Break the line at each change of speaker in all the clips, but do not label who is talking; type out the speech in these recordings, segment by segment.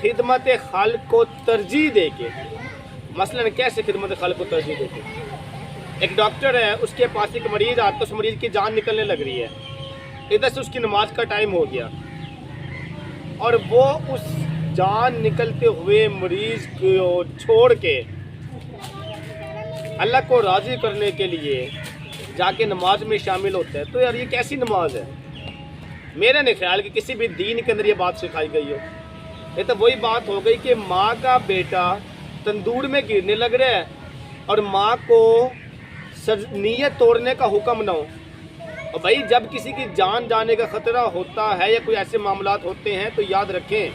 خدمت خلق کو ترجیح دے کے، مثلاً کیسے خدمت خلق کو ترجیح دے کے؟ ایک ڈاکٹر ہے، اس کے پاس ایک مریض آتا ہے، اس مریض کی جان نکلنے لگ رہی ہے، ادھر سے اس کی نماز کا ٹائم ہو گیا، اور وہ اس جان نکلتے ہوئے مریض کو چھوڑ کے اللہ کو راضی کرنے کے لیے جا کے نماز میں شامل ہوتا ہے، تو یار یہ کیسی نماز ہے؟ میرا نہیں خیال کہ کسی بھی دین کے اندر یہ بات سکھائی گئی ہو۔ یہ تو وہی بات ہو گئی کہ ماں کا بیٹا تندور میں گرنے لگ رہا ہے اور ماں کو نیت توڑنے کا حکم نہ ہو۔ اور بھائی جب کسی کی جان جانے کا خطرہ ہوتا ہے یا کوئی ایسے معاملات ہوتے ہیں تو یاد رکھیں،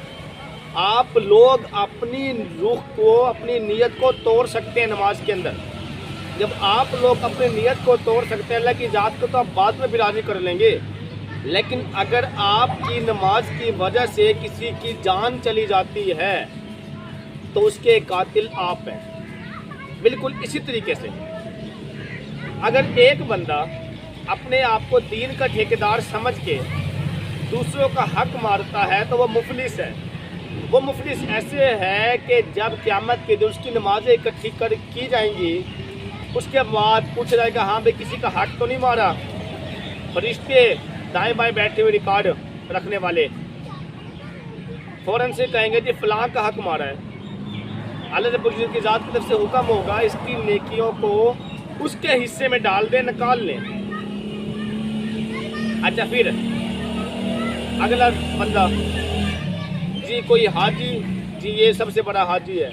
آپ لوگ اپنی روح کو، اپنی نیت کو توڑ سکتے ہیں نماز کے اندر۔ جب آپ لوگ اپنی نیت کو توڑ سکتے ہیں، اللہ کی ذات کو تو آپ بعد میں بھی راضی کر لیں گے، لیکن اگر آپ کی نماز کی وجہ سے کسی کی جان چلی جاتی ہے تو اس کے قاتل آپ ہیں۔ بالکل اسی طریقے سے اگر ایک بندہ اپنے آپ کو دین کا ٹھیکیدار سمجھ کے دوسروں کا حق مارتا ہے تو وہ مفلس ہے۔ وہ مفلس ایسے ہے کہ جب قیامت کے دن اس کی نمازیں اکٹھی کی جائیں گی، اس کے بعد پوچھ رہے گا ہاں بھائی کسی کا حق تو نہیں مارا؟ فرشتے دائیں بائیں بیٹھے ہوئے ریکارڈ رکھنے والے فوراً سے کہیں گے جی فلاں کا حق مارا ہے۔ اللہ رب العزت کی ذات کی طرف سے حکم ہوگا اس کی نیکیوں کو اس کے حصے میں ڈال دیں، نکال لیں۔ اچھا پھر اگلا بندہ، جی کوئی حاجی، جی یہ سب سے بڑا حاجی ہے،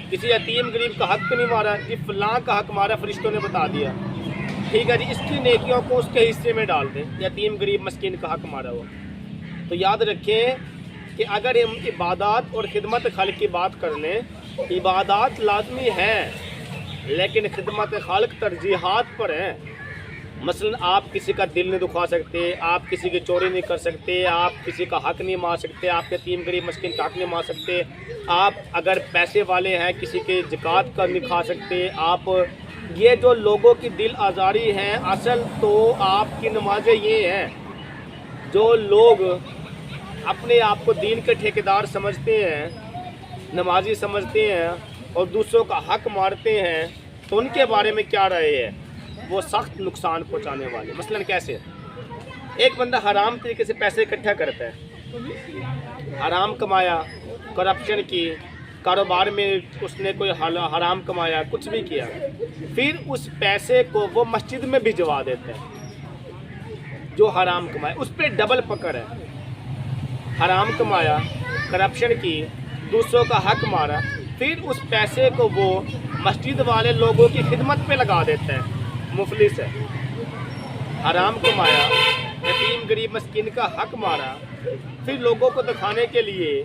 کسی یتیم غریب کا حق تو نہیں مارا؟ جی فلاں کا حق مارا، فرشتوں نے بتا دیا، ٹھیک ہے جی اس کی نیکیوں کو اس کے حصے میں ڈال دیں، یتیم غریب مسکین کا حق مارا ہوا۔ تو یاد رکھیں کہ اگر ہم عبادات اور خدمت خالق کی بات کر لیں، عبادات لازمی ہیں لیکن خدمت خالق ترجیحات پر ہیں۔ مثلا آپ کسی کا دل نہیں دکھا سکتے، آپ کسی کی چوری نہیں کر سکتے، آپ کسی کا حق نہیں مار سکتے، آپ یتیم غریب مسکین کا حق نہیں مار سکتے، آپ اگر پیسے والے ہیں کسی کے زکوٰۃ کا نہیں کھا سکتے، آپ یہ جو لوگوں کی دل آزاری ہیں، اصل تو آپ کی نمازیں یہ ہیں۔ جو لوگ اپنے آپ کو دین کے ٹھیکیدار سمجھتے ہیں، نمازی سمجھتے ہیں اور دوسروں کا حق مارتے ہیں، تو ان کے بارے میں کیا رائے ہے؟ وہ سخت نقصان پہنچانے والے۔ مثلا کیسے؟ ایک بندہ حرام طریقے سے پیسے اکٹھا کرتا ہے، حرام کمایا، کرپشن کی، کاروبار میں اس نے کوئی حرام کمایا، کچھ بھی کیا، پھر اس پیسے کو وہ مسجد میں بھجوا دیتا ہے جو حرام کمایا، اس پہ ڈبل پکڑ ہے۔ حرام کمایا، کرپشن کی، دوسروں کا حق مارا، پھر اس پیسے کو وہ مسجد والے لوگوں کی خدمت پہ لگا دیتا ہے، مفلس ہے۔ حرام کمایا، یتیم غریب مسکین کا حق مارا، پھر لوگوں کو دکھانے کے لیے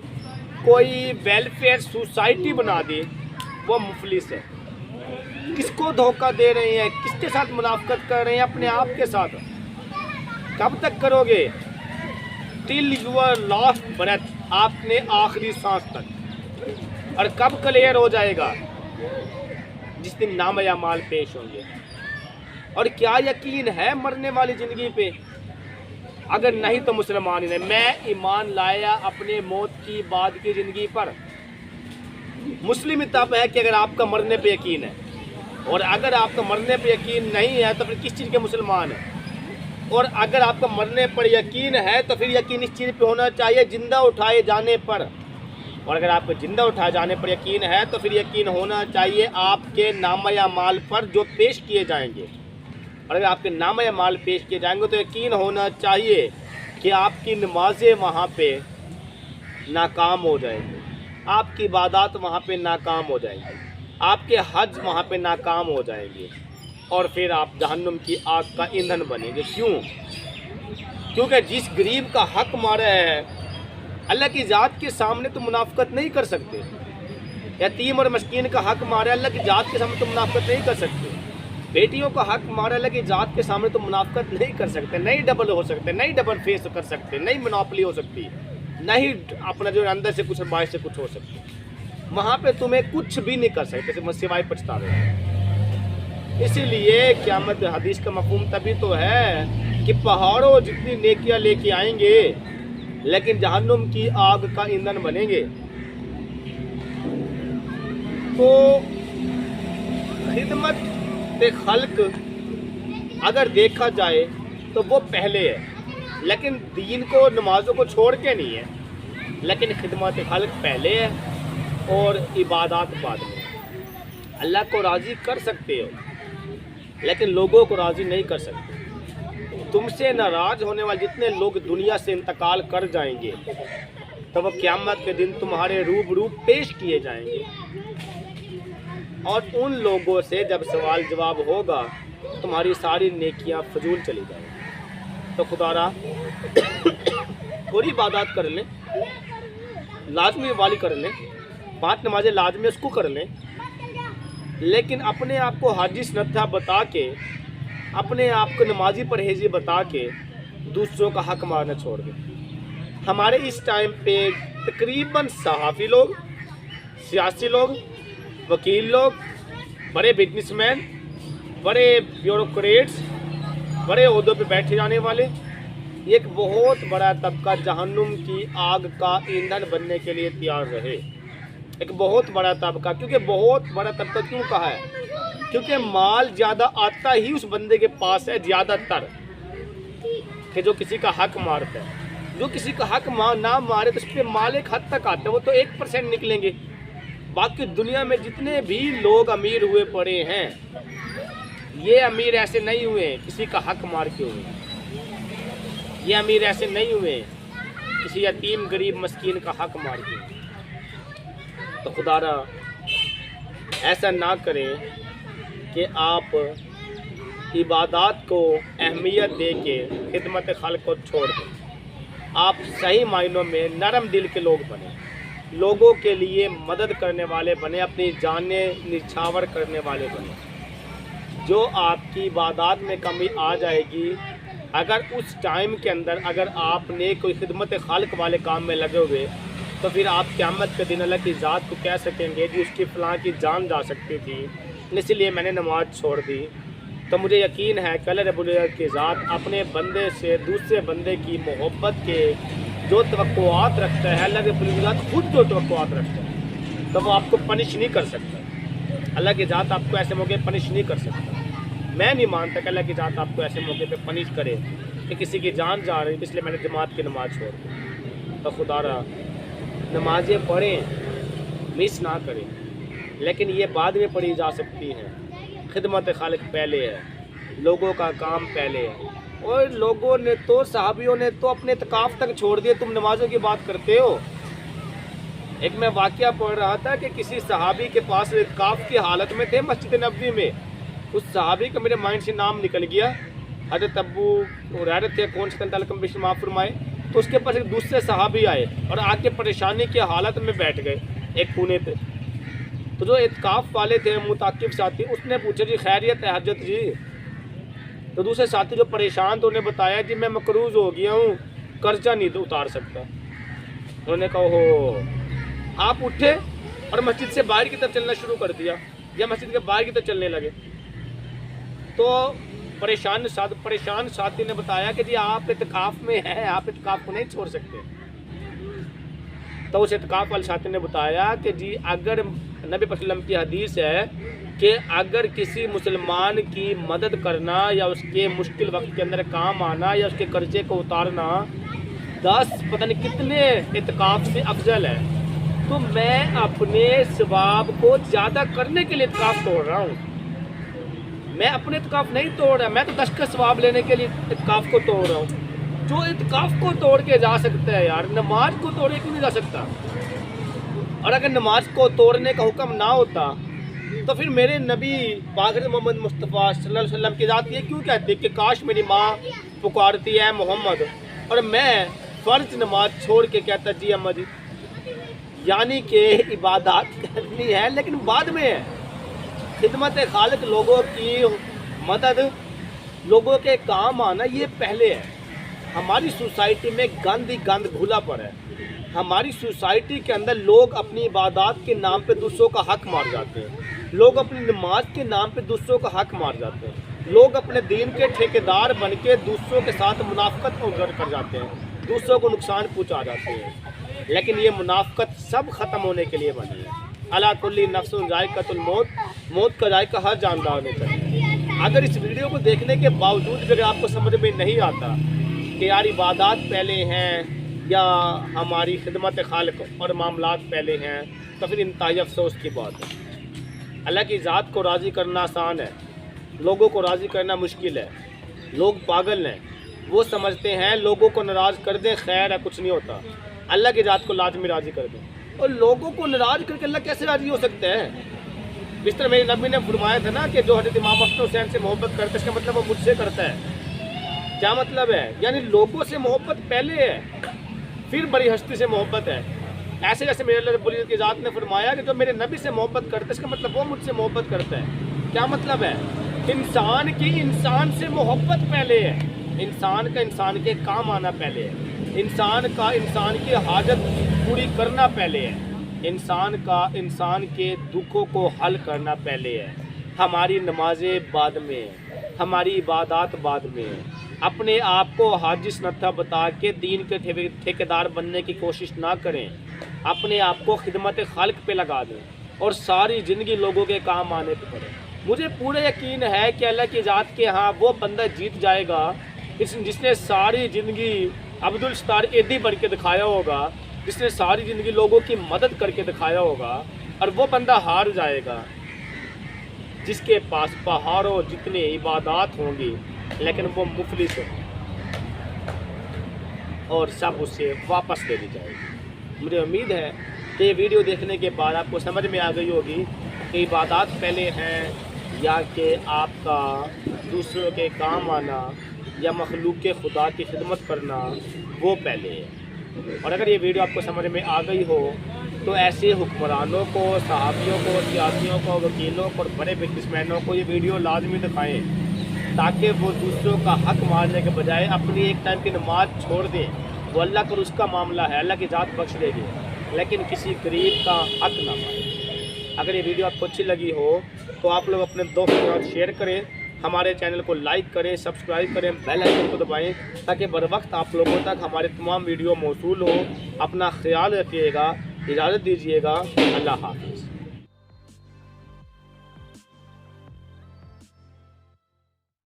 کوئی ویلفیئر سوسائٹی بنا دی، وہ مفلس ہے۔ کس کو دھوکہ دے رہے ہیں؟ کس کے ساتھ منافقت کر رہے ہیں؟ اپنے آپ کے ساتھ۔ کب تک کرو گے؟ ٹل یور لاسٹ بریتھ، آپ نے آخری سانس تک۔ اور کب کلیئر ہو جائے گا؟ جس دن نامہ اعمال پیش ہوں گے۔ اور کیا یقین ہے مرنے والی زندگی پہ؟ اگر نہیں تو مسلمان ہی نہیں۔ میں ایمان لایا اپنے موت کی بعد کی زندگی پر۔ مسلم تب ہے کہ اگر آپ کا مرنے پہ یقین ہے، اور اگر آپ کا مرنے پہ یقین نہیں ہے تو پھر کس چیز کے مسلمان ہیں؟ اور اگر آپ کا مرنے پر یقین ہے تو پھر یقین اس چیز پہ ہونا چاہیے زندہ اٹھائے جانے پر۔ اور اگر آپ کو زندہ اٹھائے جانے پر یقین ہے تو پھر یقین ہونا چاہیے آپ کے نامہ اعمال پر جو پیش کیے جائیں گے۔ اور اگر آپ کے نامہ اعمال پیش کیے جائیں گے تو یقین ہونا چاہیے کہ آپ کی نمازیں وہاں پہ ناکام ہو جائیں گی، آپ کی عبادات وہاں پہ ناکام ہو جائیں گی، آپ کے حج وہاں پہ ناکام ہو جائیں گے، اور پھر آپ جہنم کی آگ کا ایندھن بنیں گے۔ کیوں؟ کیونکہ جس غریب کا حق مارا ہے، اللہ کی ذات کے سامنے تو منافقت نہیں کر سکتے۔ یتیم اور مسکین کا حق مارا ہے، اللہ کی ذات کے سامنے تو منافقت نہیں کر سکتے۔ بیٹیوں کا حق مارا اللہ کی ذات کے سامنے تو منافقت نہیں کر سکتے، نہیں ڈبل ہو سکتے، نہیں ڈبل فیس کر سکتے، نہیں مناپلی ہو سکتی، نہیں اپنا جو اندر سے کچھ باہر سے کچھ ہو سکتی۔ وہاں پہ تمہیں کچھ بھی نہیں کر سکتے سوائے پچھتاوے۔ اسی لیے قیامت حدیث کا مفہوم تبھی تو ہے کہ پہاڑوں جتنی نیکیاں لے کے آئیں گے لیکن جہنم کی آگ کا ایندھن بنیں گے۔ تو خدمت خلق اگر دیکھا جائے تو وہ پہلے ہے، لیکن دین کو نمازوں کو چھوڑ کے نہیں ہے، لیکن خدمت خلق پہلے ہے اور عبادات بعد میں۔ اللہ کو راضی کر سکتے ہو لیکن لوگوں کو راضی نہیں کر سکتے۔ تم سے ناراض ہونے والے جتنے لوگ دنیا سے انتقال کر جائیں گے تو وہ قیامت کے دن تمہارے روبرو پیش کیے جائیں گے، اور ان لوگوں سے جب سوال جواب ہوگا تمہاری ساری نیکیاں فضول چلی جائیں گی۔ تو خدا را تھوڑی عبادات کر لیں، لازمی والی کر لیں، 5 نمازیں لازمی اس کو کر لیں، لیکن اپنے آپ کو حاجی سنتھا بتا کے، اپنے آپ کو نمازی پرہیزی بتا کے دوسروں کا حق مارنا چھوڑ دیں۔ ہمارے اس ٹائم پہ تقریباً صحافی لوگ، سیاسی لوگ، وکیل لوگ، بڑے بزنس مین، بڑے بیوروکریٹس، بڑے عہدوں پہ بیٹھے جانے والے، یہ ایک بہت بڑا طبقہ جہنم کی آگ کا ایندھن بننے کے لیے تیار رہے۔ ایک بہت بڑا طبقہ، کیونکہ بہت بڑا طبقہ کیوں کہا ہے؟ کیونکہ مال زیادہ آتا ہی اس بندے کے پاس ہے زیادہ تر، کہ جو کسی کا حق مارتا ہے۔ جو کسی کا حق نہ مارے تو اس پہ مال ایک حد تک آتا ہے، وہ تو 1% نکلیں گے۔ باقی دنیا میں جتنے بھی لوگ امیر ہوئے پڑے ہیں، یہ امیر ایسے نہیں ہوئے کسی کا حق مار کے ہوئے، یہ امیر ایسے نہیں ہوئے کسی یتیم غریب مسکین کا حق مار کے۔ تو خدا را ایسا نہ کریں کہ آپ عبادات کو اہمیت دے کے خدمت خلق کو چھوڑ دیں۔ آپ صحیح معنوں میں نرم دل کے لوگ بنیں، لوگوں کے لیے مدد کرنے والے بنیں، اپنی جانیں نچھاور کرنے والے بنیں۔ جو آپ کی عبادات میں کمی آ جائے گی، اگر اس ٹائم کے اندر اگر آپ نے کوئی خدمت خالق والے کام میں لگے ہوئے، تو پھر آپ قیامت کے دن اللہ کی ذات کو کہہ سکیں گے جی اس کی فلاں کی جان جا سکتی تھی، اس لیے میں نے نماز چھوڑ دی۔ تو مجھے یقین ہے کہ اللہ رب العزت کی ذات اپنے بندے سے دوسرے بندے کی محبت کے جو توقعات رکھتا ہے، اللہ رب العزت خود جو توقعات رکھتا ہے، تو وہ آپ کو پنش نہیں کر سکتا۔ اللہ کی ذات آپ کو ایسے موقع پنش نہیں کر سکتا۔ میں نہیں مانتا کہ اللہ کی ذات آپ کو ایسے موقع پہ پنش کرے کہ کسی کی جان جا رہی اس لیے میں نے جماعت کی نماز چھوڑ دی۔ تو خدا را نمازیں پڑھیں، مس نہ کریں، لیکن یہ بعد میں پڑھی جا سکتی ہیں۔ خدمت خالق پہلے ہے، لوگوں کا کام پہلے ہے۔ اور لوگوں نے تو، صحابیوں نے تو اپنے اعتکاف تک چھوڑ دیے، تم نمازوں کی بات کرتے ہو۔ ایک میں واقعہ پڑھ رہا تھا کہ کسی صحابی کے پاس اعتکاف کی حالت میں تھے مسجد نبوی میں، اس صحابی کا میرے مائنڈ سے نام نکل گیا، حضرت ابو ہریرہ تھے، کون سے تعلق بشر معاف فرمائے۔ تو اس کے پاس ایک دوسرے صحابی آئے اور آ کے پریشانی کی حالت میں بیٹھ گئے ایک کونے پہ۔ تو جو اعتکاف والے تھے متعاقب ساتھی، اس نے پوچھا جی خیریت ہے حضرت جی؟ تو دوسرے ساتھی جو پریشان تھے انہوں نے بتایا جی میں مقروض ہو گیا ہوں، قرضہ نہیں اتار سکتا۔ انہوں نے کہا ہو، آپ اٹھے اور مسجد سے باہر کی طرف چلنا شروع کر دیا، یا مسجد کے باہر کی طرف چلنے لگے۔ تو پریشان ساتھی نے بتایا کہ جی آپ اعتکاف میں ہیں، آپ اعتکاف کو نہیں چھوڑ سکتے۔ تو اس اعتکاف والے ساتھی نے بتایا کہ جی اگر نبی صلی اللہ علیہ وسلم کی حدیث ہے کہ اگر کسی مسلمان کی مدد کرنا یا اس کے مشکل وقت کے اندر کام آنا یا اس کے قرضے کو اتارنا 10 پتہ نہیں کتنے اعتکاف سے افضل ہے، تو میں اپنے ثواب کو زیادہ کرنے کے لیے اعتکاف توڑ رہا ہوں۔ میں اپنے اعتکاف نہیں توڑ رہا، میں تو 10 کا ثواب لینے کے لیے اعتکاف کو توڑ رہا ہوں۔ جو اعتکاف کو توڑ کے جا سکتا ہے یار، نماز کو توڑے کیوں نہیں جا سکتا؟ اور اگر نماز کو توڑنے کا حکم نہ ہوتا تو پھر میرے نبی پاک محمد مصطفیٰ صلی اللہ علیہ وسلم کی ذات یہ کیوں کہتے کہ کاش میری ماں پکارتی ہے محمد اور میں فرض نماز چھوڑ کے کہتا جی اماں جی۔ یعنی کہ عبادات کرنی ہے لیکن بعد میں ہے، خدمت خالق لوگوں کی مدد، لوگوں کے کام آنا یہ پہلے ہے۔ ہماری سوسائٹی میں گند ہی گند گھلا پڑا ہے۔ ہماری سوسائٹی کے اندر لوگ اپنی عبادات کے نام پہ دوسروں کا حق مار جاتے ہیں، لوگ اپنی نماز کے نام پہ دوسروں کا حق مار جاتے ہیں، لوگ اپنے دین کے ٹھیکیدار بن کے دوسروں کے ساتھ منافقت کر جاتے ہیں۔ دوسروں کو نقصان پہنچا جاتے ہیں، لیکن یہ منافقت سب ختم ہونے کے لیے بنی ہے۔ اللہ کل نفس ذائقۃ الموت، موت کا ذائقہ ہر جاندار نے کرنا ہے۔ اگر اس ویڈیو کو دیکھنے کے باوجود بھی اگر آپ کو سمجھ میں نہیں آتا کہ یار عبادات پہلے ہیں یا ہماری خدمت خالق اور معاملات پہلے ہیں، تو پھر انتہائی افسوس کی بات ہے۔ اللہ کی ذات کو راضی کرنا آسان ہے، لوگوں کو راضی کرنا مشکل ہے۔ لوگ پاگل ہیں، وہ سمجھتے ہیں لوگوں کو ناراض کر دیں خیر ہے، کچھ نہیں ہوتا۔ اللہ کی ذات کو لازمی راضی کر دیں، اور لوگوں کو ناراض کر کے اللہ کیسے راضی ہو سکتا ہے؟ اس طرح میرے نبی نے فرمایا تھا نا کہ جو حضرت امام حسن حسین سے محبت کرتا ہے اس کا مطلب وہ مجھ سے کرتا ہے۔ کیا مطلب ہے؟ یعنی لوگوں سے محبت پہلے ہے، پھر بڑی ہستی سے محبت ہے۔ ایسے جیسے میرے اللہ رب العزت کی ذات نے فرمایا کہ جو میرے نبی سے محبت کرتا ہے اس کا مطلب وہ مجھ سے محبت کرتا ہے۔ کیا مطلب ہے؟ انسان کی انسان سے محبت پہلے ہے، انسان کا انسان کے کام آنا پہلے ہے، انسان کا انسان کی حاجت پوری کرنا پہلے ہے، انسان کا انسان کے دکھوں کو حل کرنا پہلے ہے۔ ہماری نمازیں بعد میں ہیں، ہماری عبادات بعد میں ہیں۔ اپنے آپ کو حاجی سنتھا بتا کے دین کے ٹھیکیدار بننے کی کوشش نہ کریں، اپنے آپ کو خدمت خالق پہ لگا دیں اور ساری زندگی لوگوں کے کام آنے پہ کریں۔ مجھے پورا یقین ہے کہ اللہ کی ذات کے ہاں وہ بندہ جیت جائے گا جس نے ساری زندگی عبدالستار ایدی بن کے دکھایا ہوگا، جس نے ساری زندگی لوگوں کی مدد کر کے دکھایا ہوگا، اور وہ بندہ ہار جائے گا جس کے پاس پہاڑوں جتنے عبادات ہوں گی لیکن وہ مفلس ہو اور سب اسے واپس لے لی جائے گی۔ مجھے امید ہے کہ یہ ویڈیو دیکھنے کے بعد آپ کو سمجھ میں آ گئی ہوگی کہ عبادات پہلے ہیں یا کہ آپ کا دوسروں کے کام آنا یا مخلوق خدا کی خدمت کرنا وہ پہلے ہے۔ اور اگر یہ ویڈیو آپ کو سمجھ میں آ گئی ہو تو ایسے حکمرانوں کو، صحافیوں کو، سیاسیوں کو، وکیلوں کو اور بڑے بزنس مینوں کو یہ ویڈیو لازمی دکھائیں تاکہ وہ دوسروں کا حق مارنے کے بجائے اپنی ایک ٹائم کی نماز چھوڑ دیں۔ وہ اللہ کا اس کا معاملہ ہے، اللہ کی ذات بخش دے گی، لیکن کسی غریب کا حق نہ مارے۔ اگر یہ ویڈیو آپ کو اچھی لگی ہو تو آپ لوگ اپنے دوستوں کے ساتھ شیئر کریں، ہمارے چینل کو لائک کریں، سبسکرائب کریں، بیل آئیکن کو دبائیں تاکہ بر وقت آپ لوگوں تک ہمارے تمام ویڈیو موصول ہو۔ اپنا خیال رکھیے گا، اجازت دیجیے گا، اللہ حافظ۔